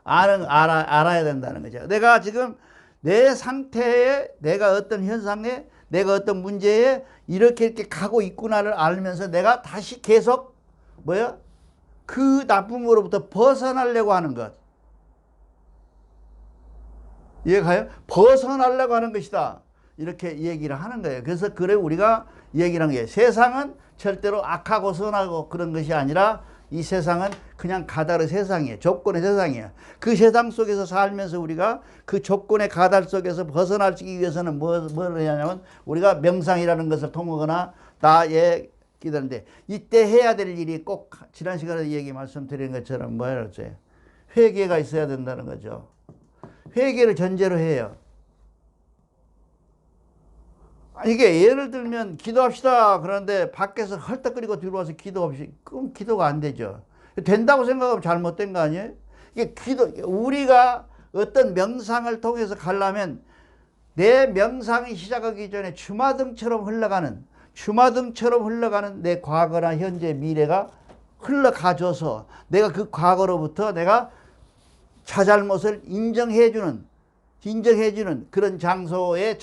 알아야 된다는 거죠. 내가 지금 내 상태에 내가 어떤 현상에 내가 어떤 문제에 이렇게 가고 있구나를 알면서 내가 다시 계속 그 나쁨으로부터 벗어나려고 하는 것. 이해가요? 벗어나려고 하는 것이다. 이렇게 얘기를 하는 거예요. 그래서 우리가 얘기를 한 거예요. 세상은 절대로 악하고 선하고 그런 것이 아니라 이 세상은 그냥 가달의 세상이에요. 조건의 세상이에요. 그 세상 속에서 살면서 우리가 그 조건의 가달 속에서 벗어나기 위해서는 뭘 하냐면 우리가 명상이라는 것을 통하거나 나의 기도인데 이때 해야 될 일이 꼭 지난 시간에 말씀드린 것처럼 뭐였어요? 회개가 있어야 된다는 거죠. 회개를 전제로 해요. 이게 예를 들면 기도합시다 그러는데 밖에서 헐떡거리고 들어와서 기도 없이 그럼 기도가 안 되죠. 된다고 생각하면 잘못된 거 아니에요? 이게 우리가 어떤 명상을 통해서 가려면 내 명상이 시작하기 전에 주마등처럼 흘러가는 내 과거나 현재 미래가 흘러가줘서 내가 그 과거로부터 내가 자잘못을 인정해주는 그런 장소의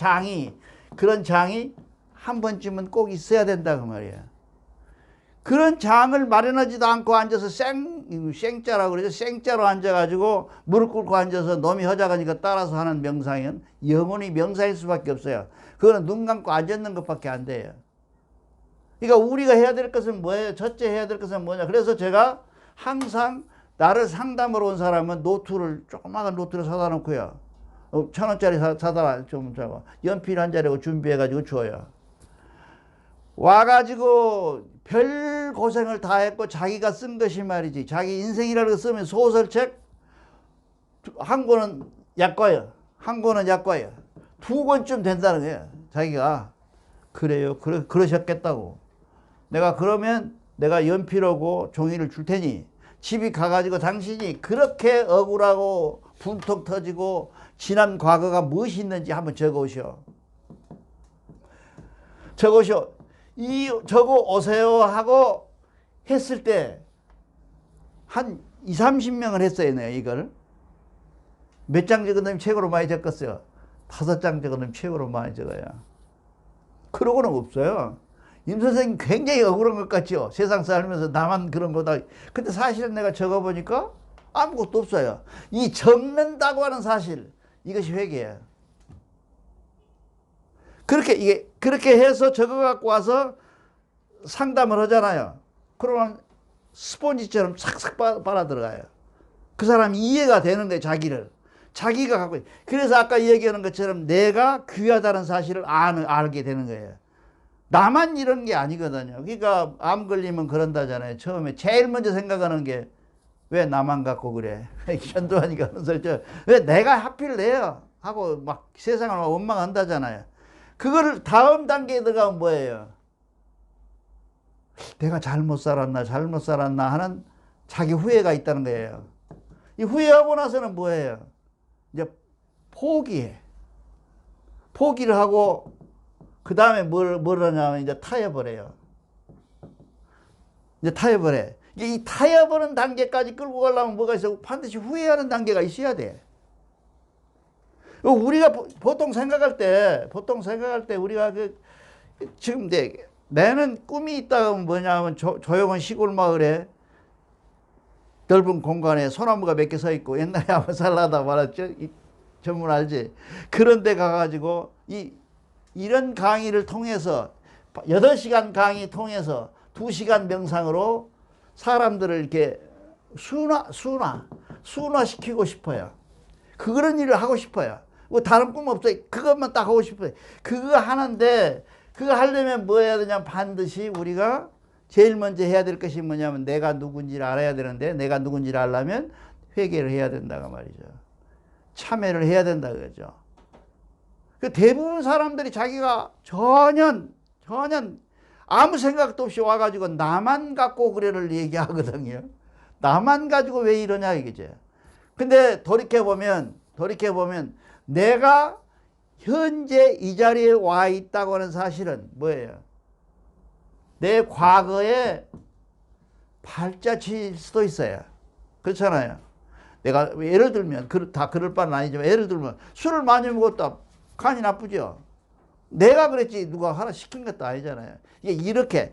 그런 장이 한 번쯤은 꼭 있어야 된다고 말이야. 그런 장을 마련하지도 않고 앉아서 생자라고 그러죠. 생자로 앉아가지고 무릎 꿇고 앉아서 놈이 허작하니까 따라서 하는 명상은 영원히 명상일 수밖에 없어요. 그거는 눈 감고 앉아있는 것밖에 안 돼요. 그러니까 우리가 해야 될 것은 뭐예요? 첫째 해야 될 것은 뭐냐. 그래서 제가 항상 나를 상담으로 온 사람은 조그마한 노트를 사다 놓고요. 1,000원짜리 사다 좀 연필 한 자리고 준비해가지고 줘요. 와가지고 별 고생을 다 했고 자기가 쓴 것이 말이지. 자기 인생이라는 거 쓰면 소설책 한 권은 약과예요. 두 권쯤 된다는 거예요. 자기가 그래요. 그러셨겠다고. 그러면 내가 연필하고 종이를 줄 테니 집에 가가지고 당신이 그렇게 억울하고 분통 터지고 지난 과거가 무엇이 있는지 한번 적어오시오. 적어 오세요 하고 했을 때 한 20-30명을 했어요. 내가 이걸. 몇 장 적었냐면 책으로 많이 적었어요. 5장 적었냐면 책으로 많이 적어요. 그러고는 없어요. 임 선생님 굉장히 억울한 것 같죠? 세상 살면서 나만 그런 거다. 근데 사실은 내가 적어보니까 아무것도 없어요. 이 적는다고 하는 사실, 이것이 회개예요. 그렇게 해서 적어갖고 와서 상담을 하잖아요. 그러면 스폰지처럼 싹싹 빨아 들어가요. 그 사람이 이해가 되는 거예요, 자기를. 자기가 갖고. 그래서 아까 얘기하는 것처럼 내가 귀하다는 사실을 알게 되는 거예요. 나만 이런 게 아니거든요. 그러니까 암 걸리면 그런다잖아요. 처음에 제일 먼저 생각하는 게 왜 나만 갖고 그래? 현도하니까 하는 소리. 왜 내가 하필 내요? 하고 막 세상을 원망한다잖아요. 그거를 다음 단계에 들어가면 뭐예요? 내가 잘못 살았나 하는 자기 후회가 있다는 거예요. 이 후회하고 나서는 뭐예요? 이제 포기해. 포기를 하고 그 다음에 뭘 하냐면 이제 타협을 해. 이 타협하는 단계까지 끌고 가려면 뭐가 있어? 반드시 후회하는 단계가 있어야 돼. 우리가 보통 생각할 때 우리가 지금 내는 꿈이 있다가 뭐냐면 조용한 시골 마을에 넓은 공간에 소나무가 몇 개 서 있고, 옛날에 한번 살라다 말았죠. 전문 알지? 그런 데 가가지고 이런 강의를 통해서 8시간 강의 통해서 2시간 명상으로 사람들을 이렇게 순화시키고 싶어요. 그런 일을 하고 싶어요. 뭐 다른 꿈 없어요. 그것만 딱 하고 싶어요. 그거 하는데 그거 하려면 뭐 해야 되냐면 반드시 우리가 제일 먼저 해야 될 것이 뭐냐면 내가 누군지를 알아야 되는데, 내가 누군지를 알려면 회개를 해야 된다고 말이죠. 참회를 해야 된다 그러죠. 그 대부분 사람들이 자기가 전혀 아무 생각도 없이 와가지고 나만 갖고 그래를 얘기하거든요. 나만 가지고 왜 이러냐 이거죠. 근데 돌이켜보면 내가 현재 이 자리에 와 있다고 하는 사실은 뭐예요? 내 과거에 발자취일 수도 있어요. 그렇잖아요. 내가 예를 들면 다 그럴 바는 아니지만, 예를 들면 술을 많이 먹었다. 간이 나쁘죠. 내가 그랬지 누가 하나 시킨 것도 아니잖아요. 이게 이렇게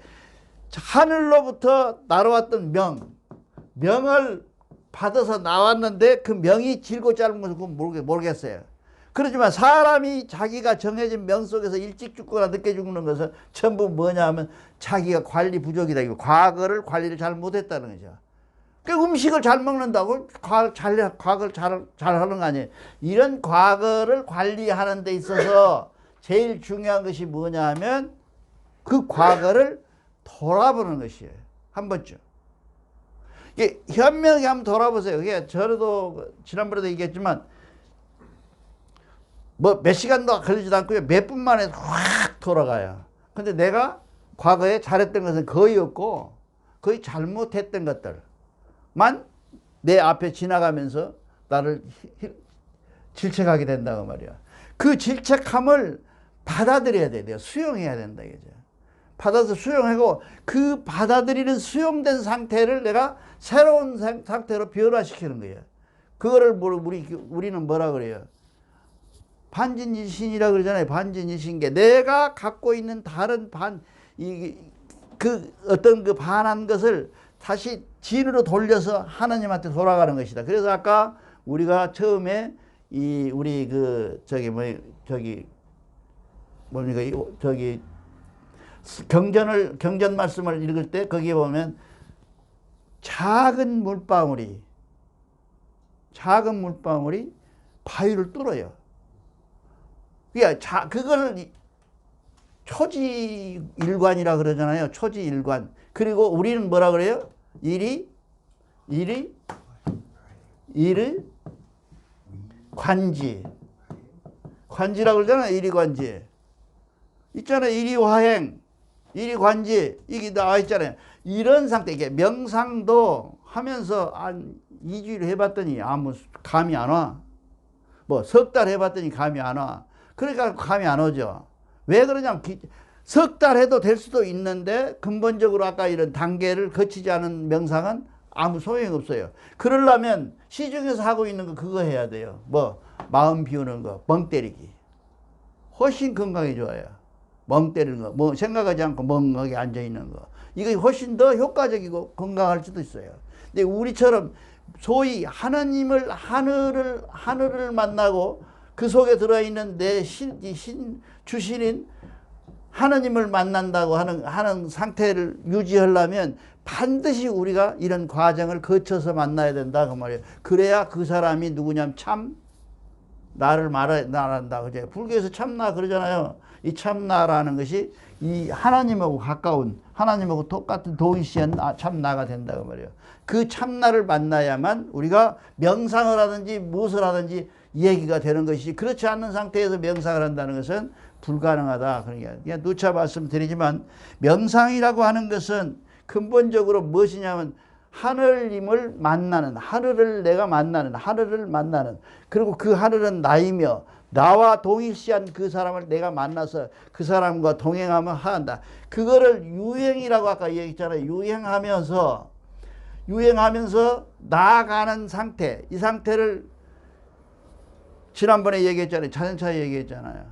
하늘로부터 날아왔던 명을 받아서 나왔는데 그 명이 길고 짧은 것은 모르겠어요. 그렇지만 사람이 자기가 정해진 명 속에서 일찍 죽거나 늦게 죽는 것은 전부 뭐냐 하면 자기가 관리 부족이다. 과거를 관리를 잘 못했다는 거죠. 그 음식을 잘 먹는다고 과거를 잘 하는 거 아니에요. 이런 과거를 관리하는 데 있어서 제일 중요한 것이 뭐냐 하면 그 과거를 돌아보는 것이에요. 한 번쯤. 이게 현명히 한번 돌아보세요. 이게 저도 지난번에도 얘기했지만 뭐 몇 시간도 걸리지도 않고요. 몇 분 만에 확 돌아가요. 근데 내가 과거에 잘했던 것은 거의 없고 거의 잘못했던 것들만 내 앞에 지나가면서 나를 질책하게 된다고 말이야. 그 질책함을 받아들여야 돼요. 수용해야 된다 이거죠. 받아서 수용하고 그 받아들이는 수용된 상태를 내가 새로운 상태로 변화시키는 거예요. 그거를 우리는 뭐라 그래요? 반진일신이라고 그러잖아요. 반진일신계. 내가 갖고 있는 다른 어떤 그 반한 것을 다시 진으로 돌려서 하나님한테 돌아가는 것이다. 그래서 아까 우리가 처음에 경전 말씀을 읽을 때 거기에 보면 작은 물방울이 바위를 뚫어요. 그러니까 그걸 초지일관이라 그러잖아요. 초지일관. 그리고 우리는 뭐라 그래요? 관지라고 그러잖아요. 일이관지. 있잖아요. 일이화행, 일이관지. 이게 나와 있잖아요. 이런 상태. 이게 명상도 하면서 한 2주일 해봤더니 아무 감이 안 와. 뭐 석 달 해봤더니 감이 안 와. 그러니까 감이 안 오죠. 왜 그러냐면 석 달 해도 될 수도 있는데 근본적으로 아까 이런 단계를 거치지 않은 명상은 아무 소용이 없어요. 그러려면 시중에서 하고 있는 거 그거 해야 돼요. 뭐 마음 비우는 거, 멍 때리기. 훨씬 건강에 좋아요. 멍 때리는 거, 뭐 생각하지 않고 멍하게 앉아 있는 거. 이거 훨씬 더 효과적이고 건강할 수도 있어요. 근데 우리처럼 소위 하느님을 하늘을 만나고 그 속에 들어있는 내 주신인 하느님을 만난다고 하는 상태를 유지하려면 반드시 우리가 이런 과정을 거쳐서 만나야 된다 그 말이에요. 그래야 그 사람이 누구냐면 참 나를 말한다. 그제 불교에서 참나 그러잖아요. 이 참나라는 것이 이 하나님하고 가까운 하나님하고 똑같은 동일시한 참나가 된다 그 말이에요. 그 참나를 만나야만 우리가 명상을 하든지 무엇을 하든지 얘기가 되는 것이지 그렇지 않는 상태에서 명상을 한다는 것은 불가능하다. 그러니까 그냥 누차 말씀드리지만 명상이라고 하는 것은 근본적으로 무엇이냐면 하늘님을 만나는 하늘을 내가 만나는 하늘을 만나는 그리고 그 하늘은 나이며 나와 동일시한 그 사람을 내가 만나서 그 사람과 동행하며 한다. 그거를 유행이라고 아까 얘기했잖아요. 유행하면서 나아가는 상태. 이 상태를 지난번에 얘기했잖아요. 자전차 얘기했잖아요.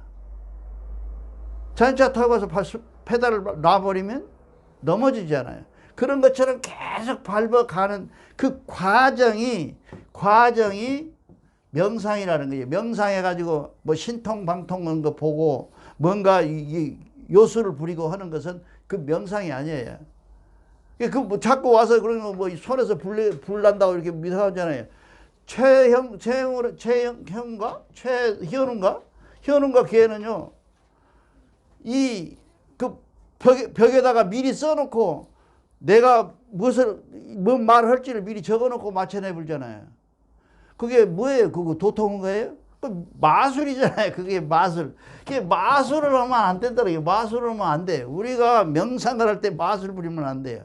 자전차 타고 가서 페달을 놔버리면 넘어지잖아요. 그런 것처럼 계속 밟아가는 그 과정이 명상이라는 거예요. 명상해가지고 뭐 신통방통 거 보고 뭔가 이 요술을 부리고 하는 것은 그 명상이 아니에요. 그 뭐 자꾸 와서 그런 거 뭐 손에서 불 난다고 이렇게 미사하잖아요. 현웅과 걔는요, 그 벽에다가 미리 써놓고 내가 뭔 말을 할지를 미리 적어놓고 맞춰내 불잖아요. 그게 뭐예요? 그거 도통한 거예요? 그 마술이잖아요. 그게 마술. 그게 마술을 하면 안 된다고요. 마술을 하면 안 돼요. 우리가 명상을 할 때 마술 부리면 안 돼요.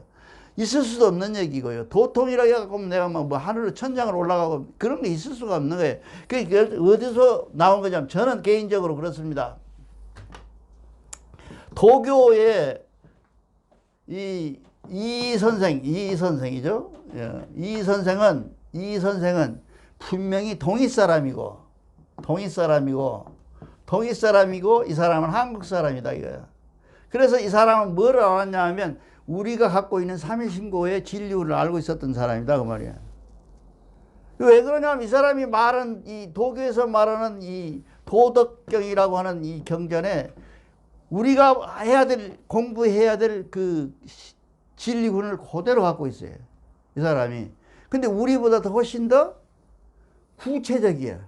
있을 수도 없는 얘기고요. 도통이라고 해갖고 내가 뭐 하늘로 천장을 올라가고 그런 게 있을 수가 없는 거예요. 그게 어디서 나온 거냐면 저는 개인적으로 그렇습니다. 도교의 이 선생이죠. 이 선생은 분명히 동이 사람이고 이 사람은 한국 사람이다 이거야. 그래서 이 사람은 뭘 알았냐 하면 우리가 갖고 있는 삼일신고의 진리를 알고 있었던 사람이다 그 말이야. 왜 그러냐면 이 사람이 말한 이 도교에서 말하는 이 도덕경이라고 하는 이 경전에 우리가 공부해야 될 그 진리군을 그대로 갖고 있어요. 이 사람이. 근데 우리보다 더 훨씬 더 구체적이야.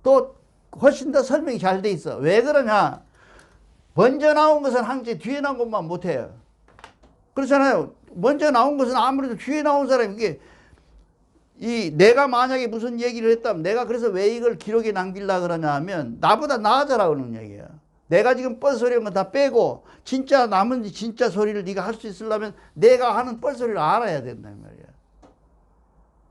또 훨씬 더 설명이 잘 돼 있어. 왜 그러냐? 먼저 나온 것은 항상 뒤에 나온 것만 못해요. 그렇잖아요. 먼저 나온 것은 아무래도 뒤에 나온 사람이 내가 만약에 무슨 얘기를 했다면 내가 그래서 왜 이걸 기록에 남기려고 그러냐 하면 나보다 나아져라 그러는 얘기야. 내가 지금 뻘소리 한 거 다 빼고 진짜 남은 진짜 소리를 네가 할 수 있으려면 내가 하는 뻘소리를 알아야 된단 말이야.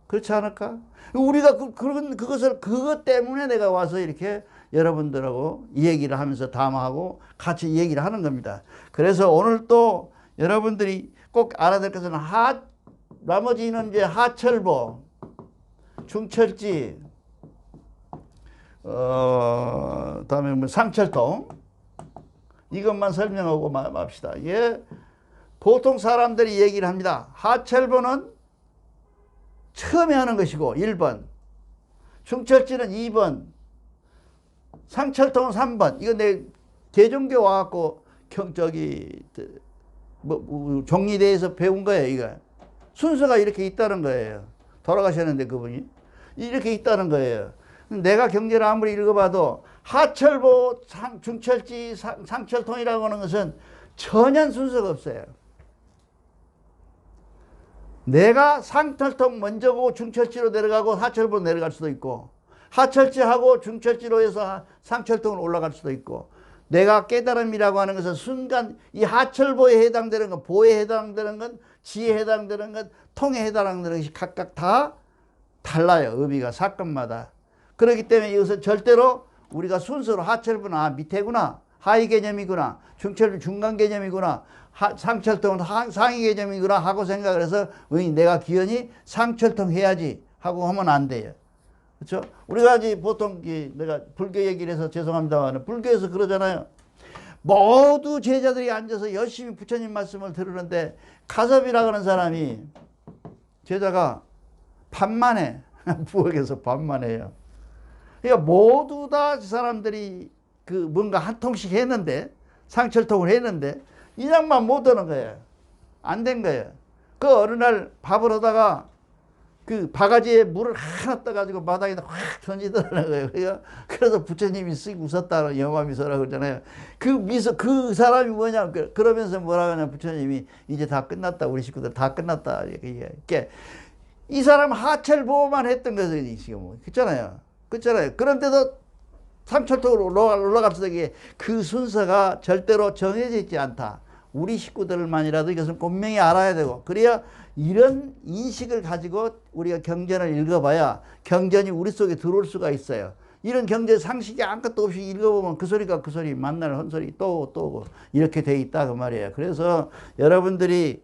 그렇지 않을까? 우리가 그것 때문에 내가 와서 이렇게 여러분들하고 이 얘기를 하면서 담화하고 같이 얘기를 하는 겁니다. 그래서 오늘 또 여러분들이 꼭 알아야 될 것은 나머지는 이제 하철보, 중철지, 다음에 뭐 상철통 이것만 설명하고 맙시다. 예, 보통 사람들이 얘기를 합니다. 하철보는 처음에 하는 것이고 1번, 중철지는 2번, 상철통은 3번. 이거 내 개종교 와갖고 종리대에서 배운 거예요. 이거 순서가 이렇게 있다는 거예요. 돌아가셨는데 그분이 이렇게 있다는 거예요. 내가 경제를 아무리 읽어봐도 하철보, 중철지, 상철통이라고 하는 것은 전혀 순서가 없어요. 내가 상철통 먼저 보고 중철지로 내려가고 하철보로 내려갈 수도 있고 하철지하고 중철지로 해서 상철통으로 올라갈 수도 있고 내가 깨달음이라고 하는 것은 순간 이 하철보에 해당되는 건 보에 해당되는 건 지에 해당되는 건 통에 해당되는 것이 각각 다 달라요. 의미가 사건마다. 그렇기 때문에 이것은 절대로 우리가 순서로 하철보는 밑에구나 하위 개념이구나 중철은 중간 개념이구나 상철통은 상위 개념이구나 하고 생각을 해서 내가 기연히 상철통 해야지 하고 하면 안 돼요. 그렇죠? 우리가 이제 보통 내가 불교 얘기를 해서 죄송합니다만 불교에서 그러잖아요. 모두 제자들이 앉아서 열심히 부처님 말씀을 들으는데 가섭이라고 하는 사람이 제자가 반만해. 부엌에서 반만해요. 그러니까 모두 다 사람들이 뭔가 한 통씩 했는데 상철통을 했는데 이 양반 못 오는 거예요. 안 된 거예요. 그 어느 날 밥을 하다가 그 바가지에 물을 하나 떠가지고 바닥에다 확 던지더라는 거예요. 그래서 부처님이 쓱 웃었다는 영화 미소라고 그러잖아요. 그 미소, 그 사람이 뭐냐, 그러면서 뭐라고 하냐, 부처님이 이제 다 끝났다. 우리 식구들 다 끝났다. 이렇게. 이 사람 하철 보호만 했던 것이 지금. 그렇잖아요. 그렇잖아요. 그런데도 상철통으로 올라갈 적에 그 순서가 절대로 정해져 있지 않다. 우리 식구들만이라도 이것을 분명히 알아야 되고, 그래야 이런 인식을 가지고 우리가 경전을 읽어봐야 경전이 우리 속에 들어올 수가 있어요. 이런 경전 상식이 아무것도 없이 읽어보면 그 소리가 그 소리, 만날 헛소리 또 이렇게 돼 있다 그 말이에요. 그래서 여러분들이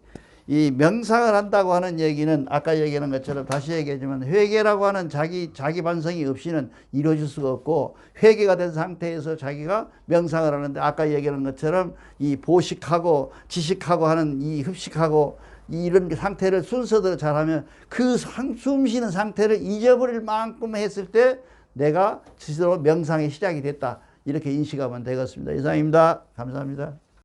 이 명상을 한다고 하는 얘기는 아까 얘기하는 것처럼 다시 얘기하지만 회개라고 하는 자기 반성이 없이는 이루어질 수가 없고, 회개가 된 상태에서 자기가 명상을 하는데 아까 얘기하는 것처럼 이 보식하고 지식하고 하는 이 흡식하고 이런 상태를 순서대로 잘하면 그 숨 쉬는 상태를 잊어버릴 만큼 했을 때 내가 스스로 명상의 시작이 됐다. 이렇게 인식하면 되겠습니다. 이상입니다. 감사합니다.